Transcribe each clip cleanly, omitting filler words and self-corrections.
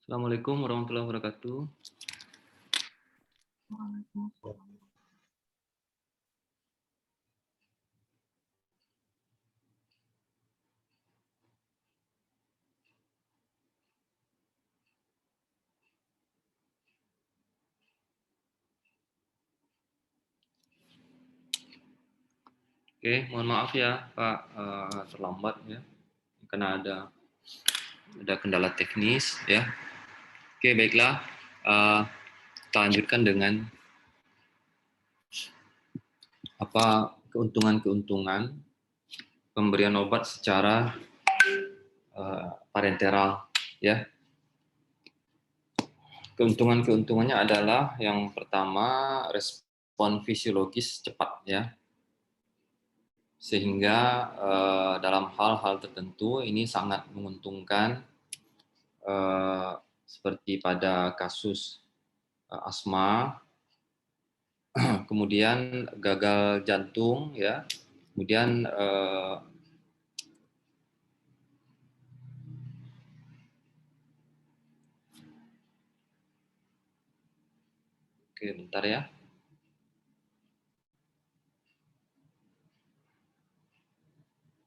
Assalamualaikum warahmatullahi wabarakatuh. Oke, mohon maaf ya Pak, terlambat ya, karena ada kendala teknis ya. Oke, baiklah, kita lanjutkan dengan keuntungan-keuntungan pemberian obat secara parenteral ya. Keuntungan-keuntungannya adalah yang pertama respon fisiologis cepat ya, sehingga dalam hal-hal tertentu ini sangat menguntungkan, seperti pada kasus asma, kemudian gagal jantung ya, kemudian oke bentar ya.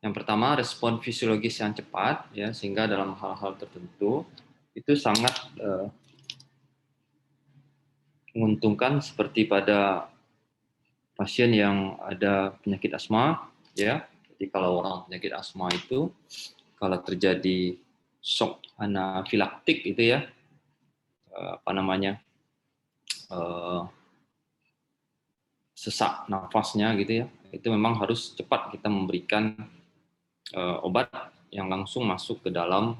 Yang pertama respon fisiologis yang cepat ya, sehingga dalam hal-hal tertentu itu sangat menguntungkan, seperti pada pasien yang ada penyakit asma ya. Jadi kalau orang penyakit asma itu kalau terjadi shock anafilaktik itu ya, sesak nafasnya gitu ya, itu memang harus cepat kita memberikan obat yang langsung masuk ke dalam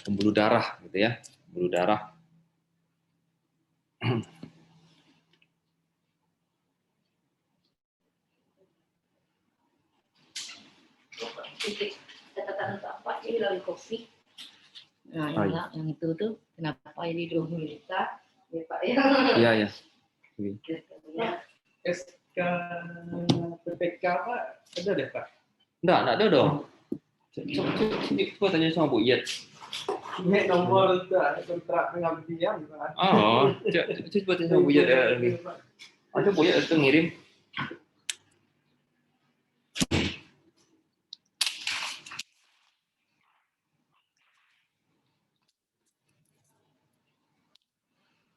pembuluh darah gitu ya, pembuluh darah. Catatan untuk apa? Jadi lagi kopi. Nah, yang itu tuh kenapa ini 20 juta? Ya Pak ya. Iya ya. SK PPK Pak ada deh Pak? Enggak ada dong. Coba tanya sama Bu Iyet. Ini nomor kontrak pengabdian Pak. Oh, coba tanya sama Bu Iyet ya. Ada Bu Iyet itu ngirim.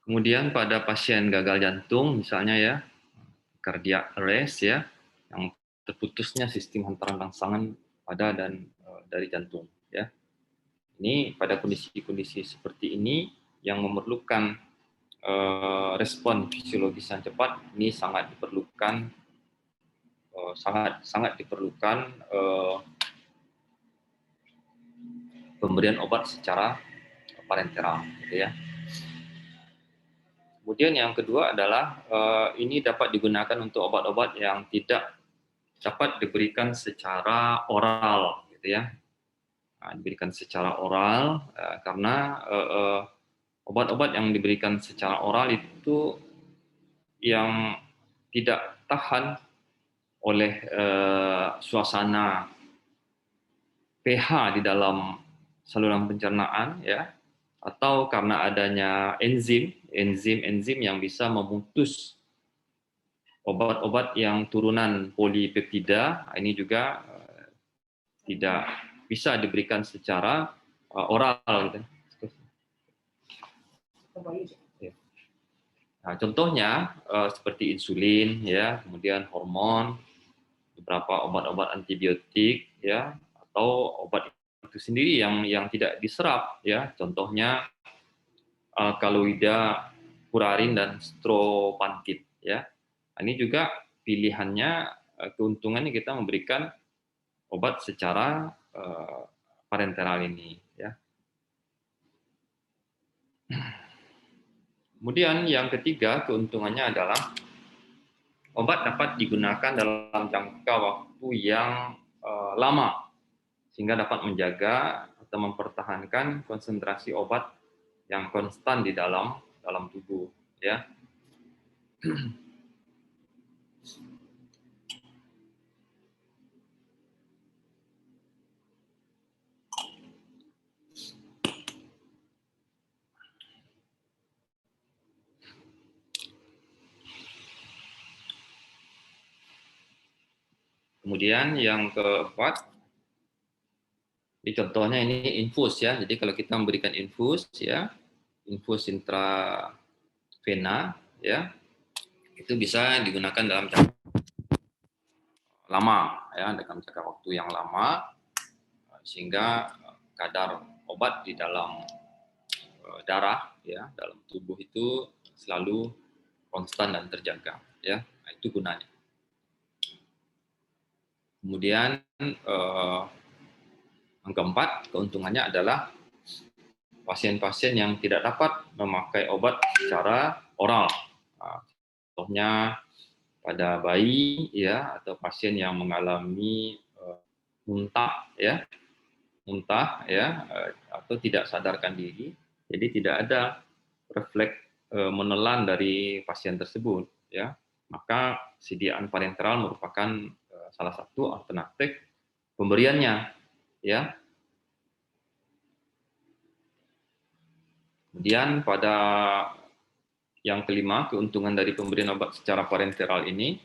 Kemudian pada pasien gagal jantung misalnya ya, cardiac arrest ya, yang terputusnya sistem hantaran rangsangan pada dan dari jantung ya. Ini pada kondisi-kondisi seperti ini yang memerlukan respon fisiologis yang cepat, ini sangat diperlukan, sangat diperlukan pemberian obat secara parenteral gitu ya. Kemudian yang kedua adalah ini dapat digunakan untuk obat-obat yang tidak dapat diberikan secara oral, gitu ya. Nah, diberikan secara oral karena obat-obat yang diberikan secara oral itu yang tidak tahan oleh suasana pH di dalam saluran pencernaan, ya, atau karena adanya enzim yang bisa memutus obat-obat yang turunan polipeptida, ini juga tidak bisa diberikan secara oral gitu. Nah, contohnya seperti insulin ya, kemudian hormon, beberapa obat-obat antibiotik ya, atau obat itu sendiri yang tidak diserap ya, contohnya alkaloida, kurarin dan stropantit ya. Ini juga pilihannya, keuntungannya kita memberikan obat secara parenteral ini ya. Kemudian yang ketiga keuntungannya adalah obat dapat digunakan dalam jangka waktu yang lama, sehingga dapat menjaga atau mempertahankan konsentrasi obat yang konstan di dalam tubuh ya. Kemudian yang keempat, ini contohnya ini infus ya. Jadi kalau kita memberikan infus ya, infus intravena ya, itu bisa digunakan dalam jangka lama ya, dalam jangka waktu yang lama, sehingga kadar obat di dalam darah ya, dalam tubuh itu selalu konstan dan terjaga ya. Nah, itu gunanya. Kemudian yang keempat, keuntungannya adalah pasien-pasien yang tidak dapat memakai obat secara oral. Nah, contohnya pada bayi ya, atau pasien yang mengalami muntah ya, atau tidak sadarkan diri. Jadi tidak ada refleks menelan dari pasien tersebut ya. Maka sediaan parenteral merupakan salah satu alternatif pemberiannya ya. Kemudian pada yang kelima, keuntungan dari pemberian obat secara parenteral ini,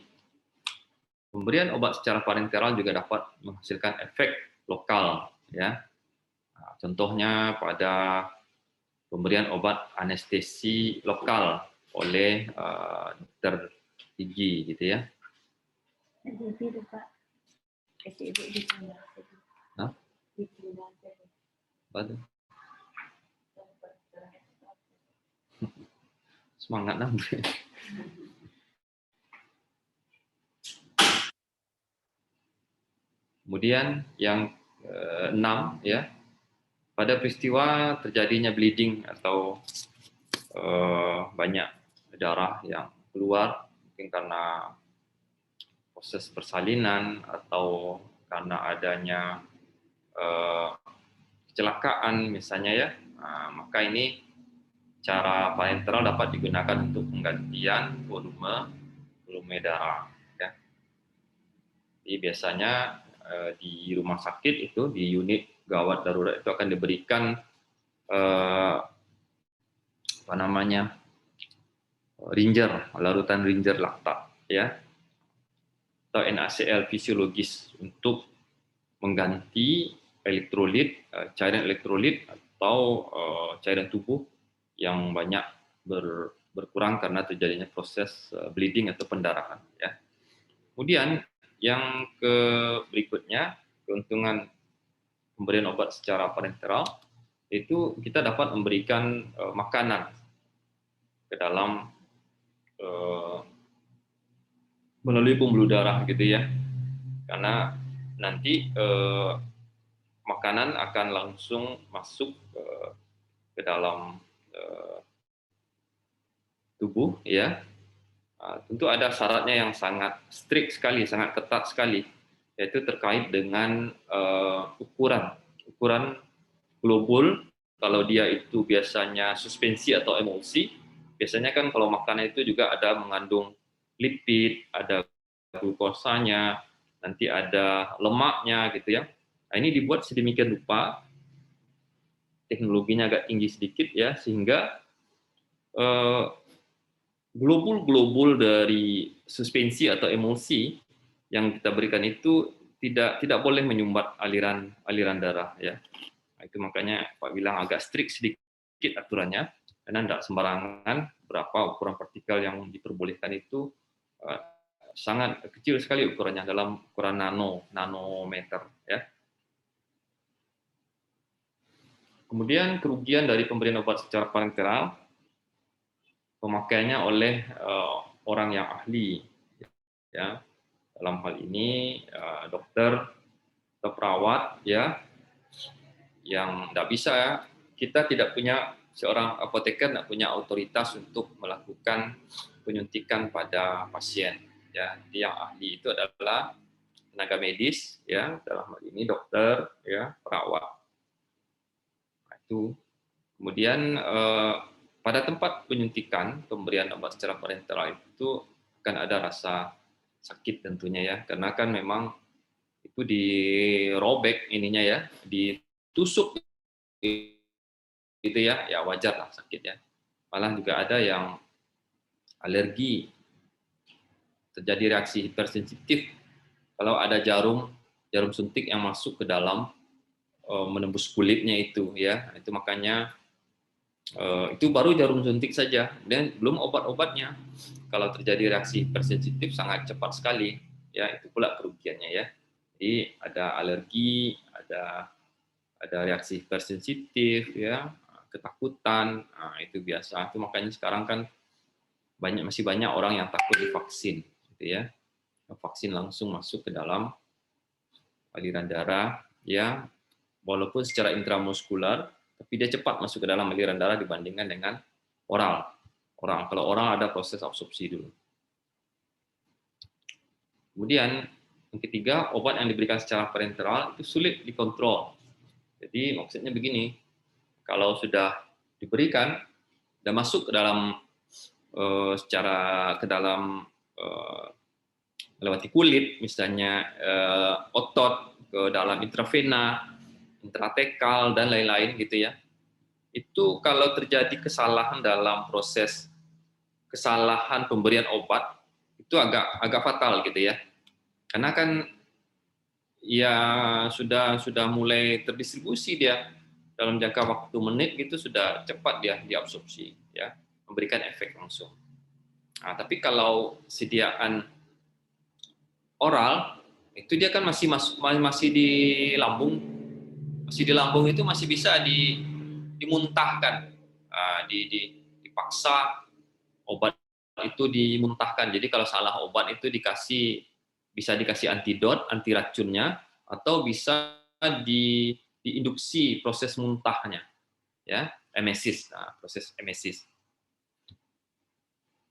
pemberian obat secara parenteral juga dapat menghasilkan efek lokal ya. Nah, contohnya pada pemberian obat anestesi lokal oleh dokter gigi gitu ya. Hah? Apa tuh? Semangat nambah. Kemudian yang keenam ya, pada peristiwa terjadinya bleeding atau banyak darah yang keluar mungkin karena proses persalinan atau karena adanya kecelakaan misalnya ya, maka ini cara parenteral dapat digunakan untuk penggantian volume darah ya. Jadi biasanya di rumah sakit itu, di unit gawat darurat itu akan diberikan apa namanya, larutan ringer laktat ya, atau NaCl fisiologis untuk mengganti elektrolit, cairan elektrolit atau cairan tubuh yang banyak berkurang karena terjadinya proses bleeding atau pendarahan ya. Kemudian yang berikutnya, keuntungan pemberian obat secara parenteral itu kita dapat memberikan makanan ke dalam melalui pembuluh darah gitu ya, karena nanti makanan akan langsung masuk ke dalam tubuh ya. Tentu ada syaratnya yang sangat strict sekali, sangat ketat sekali, yaitu terkait dengan ukuran globul. Kalau dia itu biasanya suspensi atau emulsi, biasanya kan kalau makanan itu juga ada mengandung lipid, ada glukosanya, nanti ada lemaknya gitu ya. Nah, ini dibuat sedemikian rupa, teknologinya agak tinggi sedikit ya, sehingga globul-globul dari suspensi atau emulsi yang kita berikan itu tidak boleh menyumbat aliran darah ya. Nah, itu makanya Pak bilang agak strict sedikit aturannya, karena tidak sembarangan berapa ukuran partikel yang diperbolehkan itu sangat kecil sekali ukurannya, dalam ukuran nanometer ya. Kemudian kerugian dari pemberian obat secara parenteral, pemakaiannya oleh orang yang ahli ya, dalam hal ini dokter atau perawat ya, yang tidak bisa ya, kita tidak punya, seorang apoteker tidak punya otoritas untuk melakukan penyuntikan pada pasien ya. Jadi yang ahli itu adalah tenaga medis ya, dalam hal ini dokter ya, perawat. Nah, itu kemudian pada tempat penyuntikan pemberian obat secara parenteral itu akan ada rasa sakit tentunya ya, karena kan memang itu dirobek ininya ya, ditusuk gitu ya, ya wajar lah sakit ya. Malah juga ada yang alergi, terjadi reaksi hipersensitif kalau ada jarum suntik yang masuk ke dalam menembus kulitnya itu ya, itu makanya itu baru jarum suntik saja dan belum obat-obatnya. Kalau terjadi reaksi hipersensitif sangat cepat sekali ya, itu pula kerugiannya ya. Jadi ada alergi, ada reaksi hipersensitif ya, ketakutan, nah, itu biasa. Itu makanya sekarang kan masih banyak orang yang takut divaksin gitu ya. Vaksin langsung masuk ke dalam aliran darah ya, walaupun secara intramuskular, tapi dia cepat masuk ke dalam aliran darah dibandingkan dengan oral. Kalau oral ada proses absorpsi dulu. Kemudian yang ketiga, obat yang diberikan secara parenteral itu sulit dikontrol. Jadi maksudnya begini, kalau sudah diberikan dan masuk ke dalam melewati kulit, misalnya otot ke dalam intravena, intratekal dan lain-lain gitu ya. Itu kalau terjadi kesalahan dalam proses kesalahan pemberian obat itu agak fatal gitu ya. Karena kan ya sudah mulai terdistribusi dia dalam jangka waktu menit gitu, sudah cepat dia diabsorpsi ya, memberikan efek langsung. Nah, tapi kalau sediaan oral itu dia kan masih di lambung, itu masih bisa dimuntahkan, dipaksa obat itu dimuntahkan. Jadi kalau salah obat itu bisa dikasih antidot, anti racunnya, atau bisa diinduksi proses muntahnya, ya, emesis, proses emesis,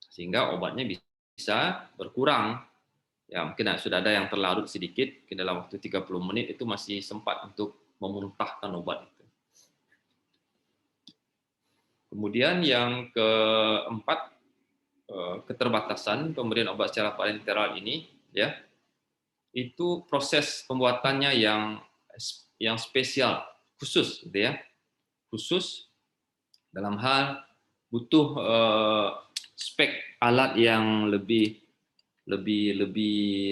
sehingga obatnya bisa berkurang. Ya, mungkin sudah ada yang terlarut sedikit, dalam waktu 30 menit itu masih sempat untuk memuntahkan obat itu. Kemudian yang keempat, keterbatasan pemberian obat secara parenteral ini, ya, itu proses pembuatannya yang spesial, khusus, gitu ya, khusus dalam hal butuh spek alat yang lebih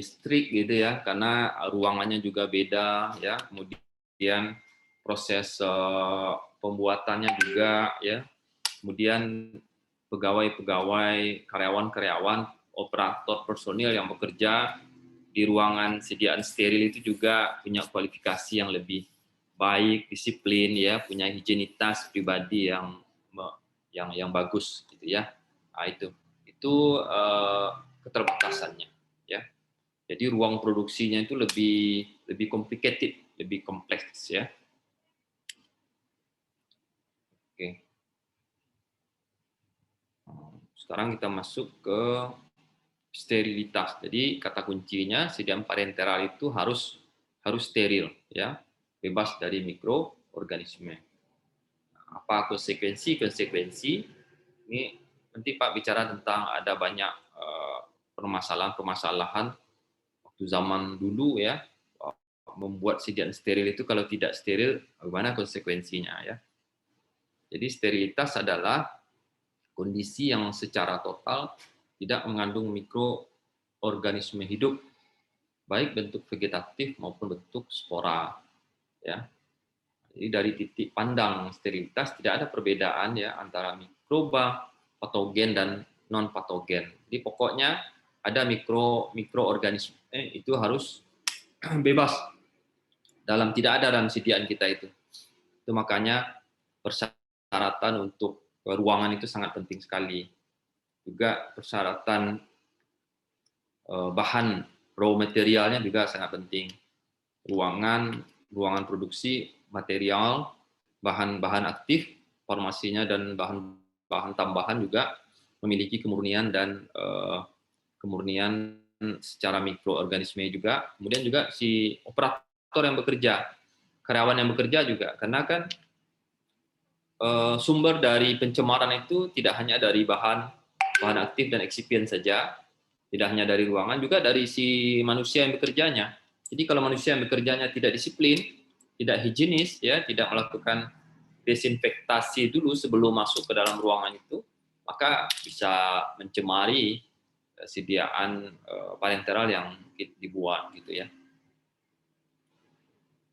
strict gitu ya, karena ruangannya juga beda ya, kemudian proses pembuatannya juga ya, kemudian pegawai-pegawai, karyawan-karyawan, operator personil yang bekerja di ruangan sediaan steril itu juga punya kualifikasi yang lebih baik, disiplin ya, punya higienitas pribadi yang bagus gitu ya. Nah, itu keterbatasannya ya. Jadi ruang produksinya itu lebih complicated, lebih kompleks ya. Oke. Sekarang kita masuk ke sterilitas. Jadi kata kuncinya sediaan parenteral itu harus steril ya, bebas dari mikroorganisme. Apa konsekuensi? Ini nanti Pak bicara tentang ada banyak permasalahan waktu zaman dulu ya, membuat sediaan steril itu kalau tidak steril bagaimana konsekuensinya ya. Jadi sterilitas adalah kondisi yang secara total tidak mengandung mikroorganisme hidup, baik bentuk vegetatif maupun bentuk spora ya. Jadi dari titik pandang sterilitas tidak ada perbedaan ya antara mikroba, patogen dan non patogen. Jadi pokoknya ada mikroorganisme itu harus bebas tidak ada dalam sediaan kita itu. Itu makanya persyaratan untuk ruangan itu sangat penting sekali. Juga persyaratan bahan raw materialnya juga sangat penting. Ruangan produksi, material, bahan-bahan aktif, formasinya dan bahan tambahan juga memiliki kemurnian dan kemurnian secara mikroorganisme juga. Kemudian juga si operator yang bekerja, karyawan yang bekerja juga, karena kan sumber dari pencemaran itu tidak hanya dari bahan aktif dan eksipien saja, tidak hanya dari ruangan, juga dari si manusia yang bekerjanya. Jadi kalau manusia yang bekerjanya tidak disiplin, tidak higienis, ya, tidak melakukan desinfektasi dulu sebelum masuk ke dalam ruangan itu, maka bisa mencemari sediaan parenteral yang dibuat gitu ya.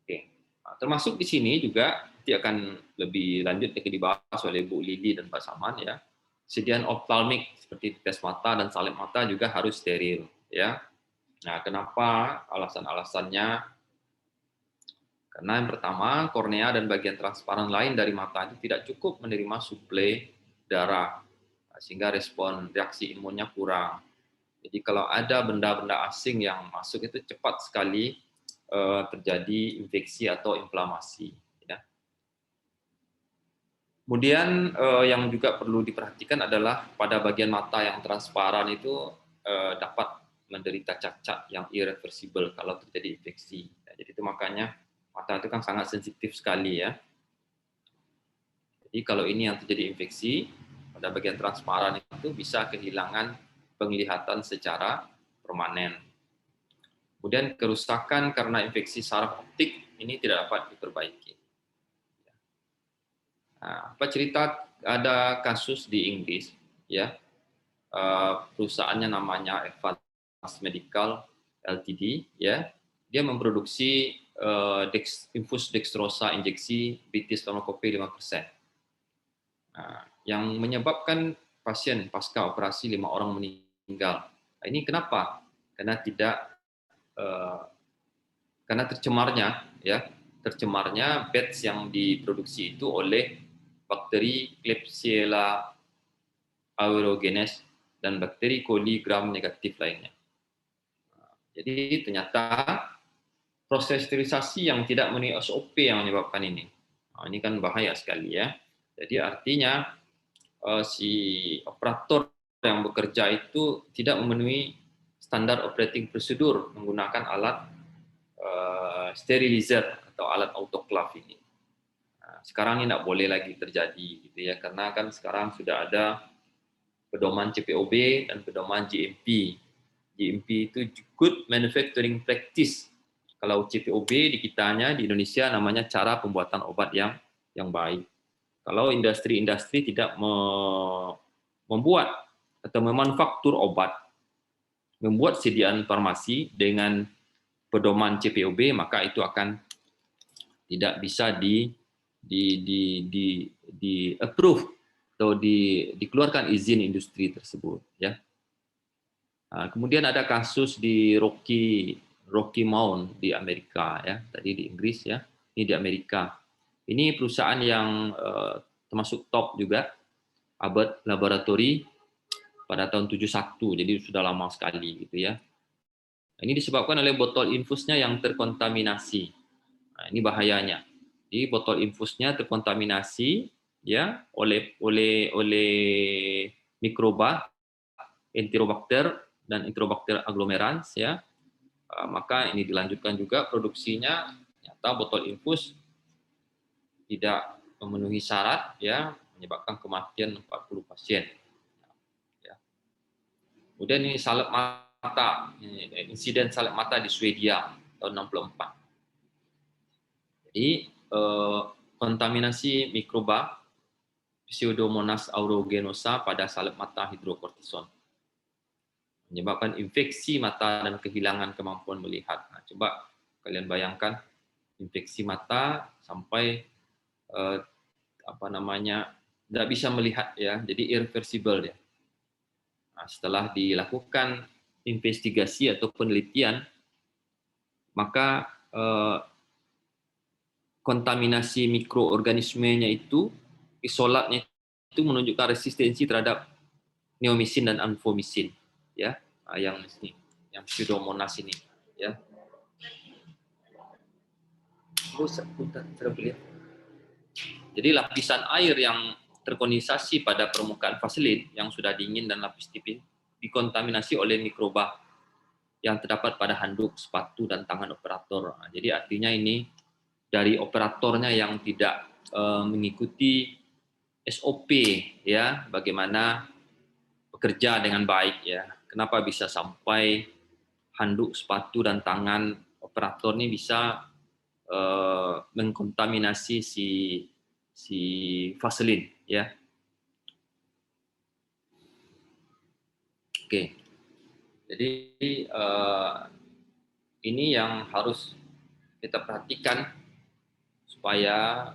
Oke. Nah, termasuk di sini juga nanti akan lebih lanjut dibahas oleh Bu Lili dan Pak Saman ya. Sediaan optalmik seperti tes mata dan salep mata juga harus steril ya. Nah, kenapa? Alasan-alasannya karena yang pertama, kornea dan bagian transparan lain dari mata itu tidak cukup menerima suplai darah, sehingga respon reaksi imunnya kurang. Jadi kalau ada benda-benda asing yang masuk itu cepat sekali terjadi infeksi atau inflamasi. Ya. Kemudian yang juga perlu diperhatikan adalah pada bagian mata yang transparan itu dapat menderita cacat yang irreversible kalau terjadi infeksi. Ya, jadi itu makanya mata itu kan sangat sensitif sekali ya. Jadi kalau ini yang terjadi infeksi pada bagian transparan itu bisa kehilangan penglihatan secara permanen. Kemudian kerusakan karena infeksi saraf optik ini tidak dapat diperbaiki. Nah, apa cerita ada kasus di Inggris ya, perusahaannya namanya Advanced Medical Ltd ya, dia memproduksi infus dextrosa injeksi British Pharmacopoeia 5%. Nah, yang menyebabkan pasien pasca operasi 5 orang meninggal. Nah, ini kenapa? Karena tercemarnya batch yang diproduksi itu oleh bakteri Klebsiella aerogenes dan bakteri coli gram negatif lainnya. Jadi ternyata proses sterilisasi yang tidak memenuhi SOP yang menyebabkan ini. Nah, ini kan bahaya sekali ya. Jadi artinya si operator yang bekerja itu tidak memenuhi standar operating prosedur menggunakan alat sterilizer atau alat autoclave ini. Nah, sekarang ini tidak boleh lagi terjadi gitu ya, karena kan sekarang sudah ada pedoman CPOB dan pedoman GMP. GMP itu Good Manufacturing Practice. Kalau CPOB di kitanya di Indonesia namanya cara pembuatan obat yang baik. Kalau industri-industri tidak membuat atau memanufaktur obat, membuat sediaan farmasi dengan pedoman CPOB, maka itu akan tidak bisa di approve atau dikeluarkan izin industri tersebut ya. Nah, kemudian ada kasus di Rocky Mount di Amerika ya, tadi di Inggris ya, ini di Amerika. Ini perusahaan yang termasuk top juga, Abbott Laboratory pada tahun 71, jadi sudah lama sekali gitu ya. Ini disebabkan oleh botol infusnya yang terkontaminasi. Nah, ini bahayanya. Jadi botol infusnya terkontaminasi ya oleh mikroba Enterobacter dan Enterobacter aglomerans ya. Maka ini dilanjutkan juga produksinya, ternyata botol infus tidak memenuhi syarat ya, menyebabkan kematian 40 pasien. Ya. Kemudian ini salep mata, insiden salep mata di Swedia tahun 64. Jadi kontaminasi mikroba Pseudomonas aeruginosa pada salep mata hidrokortison menyebabkan infeksi mata dan kehilangan kemampuan melihat. Nah, coba kalian bayangkan infeksi mata sampai tidak bisa melihat ya, jadi irreversible ya. Nah, setelah dilakukan investigasi atau penelitian, maka kontaminasi mikroorganismenya itu, isolatnya itu menunjukkan resistensi terhadap neomisin dan anfomisin ya, yang ini, yang pseudomonas ini ya. Jadi lapisan air yang terkondensasi pada permukaan vaselin yang sudah dingin dan lapis tipis dikontaminasi oleh mikroba yang terdapat pada handuk, sepatu, dan tangan operator. Nah, jadi artinya ini dari operatornya yang tidak mengikuti SOP ya, bagaimana bekerja dengan baik ya. Kenapa bisa sampai handuk, sepatu, dan tangan operator ini bisa mengkontaminasi si vaselin ya. Oke. Jadi ini yang harus kita perhatikan supaya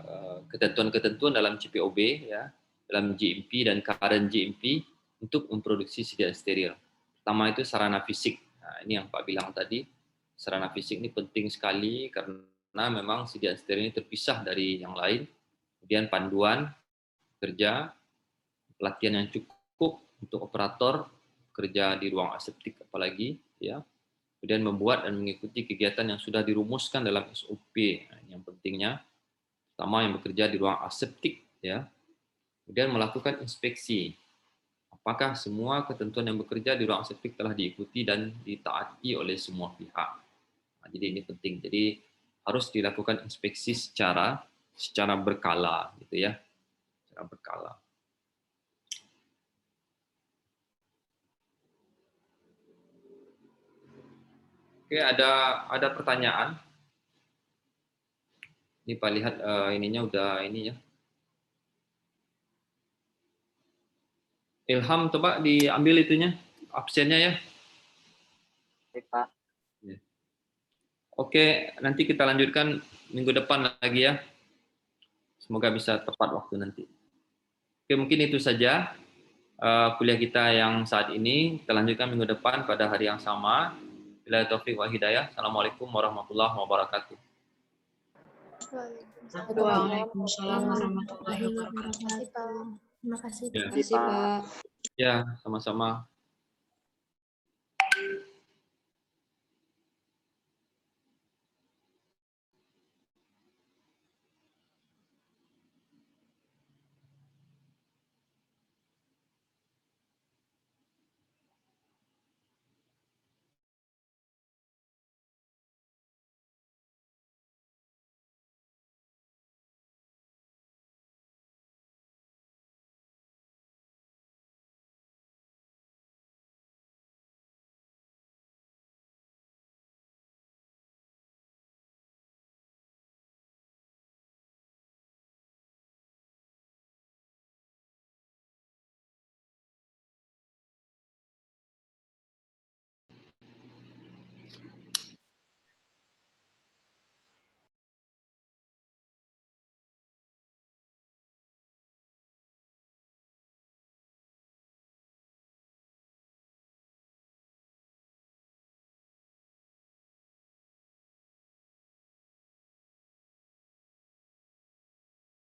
ketentuan-ketentuan dalam CPOB ya, dalam GMP dan current GMP untuk memproduksi sediaan steril. Pertama itu sarana fisik. Nah, ini yang Pak bilang tadi, sarana fisik ini penting sekali karena memang sediaan steril ini terpisah dari yang lain. Kemudian panduan kerja, pelatihan yang cukup untuk operator kerja di ruang aseptik apalagi ya. Kemudian membuat dan mengikuti kegiatan yang sudah dirumuskan dalam SOP. Nah, yang pentingnya pertama yang bekerja di ruang aseptik ya. Kemudian melakukan inspeksi. Apakah semua ketentuan yang bekerja di ruang aseptik telah diikuti dan ditaati oleh semua pihak. Nah, jadi ini penting. Jadi harus dilakukan inspeksi secara berkala gitu ya. Secara berkala. Oke, ada pertanyaan? Ini Pak lihat ininya udah ini ya. Ilham, coba diambil itunya, absennya ya. Baik, Pak. Oke, nanti kita lanjutkan minggu depan lagi ya. Semoga bisa tepat waktu nanti. Oke, mungkin itu saja kuliah kita yang saat ini. Kita lanjutkan minggu depan pada hari yang sama. Bila taufik wa hidayah. Assalamualaikum warahmatullahi wabarakatuh. Waalaikumsalam warahmatullahi wabarakatuh. Terima kasih, Pak. Terima kasih, Ya. Pak. Terima kasih, Pak. Ya, sama-sama.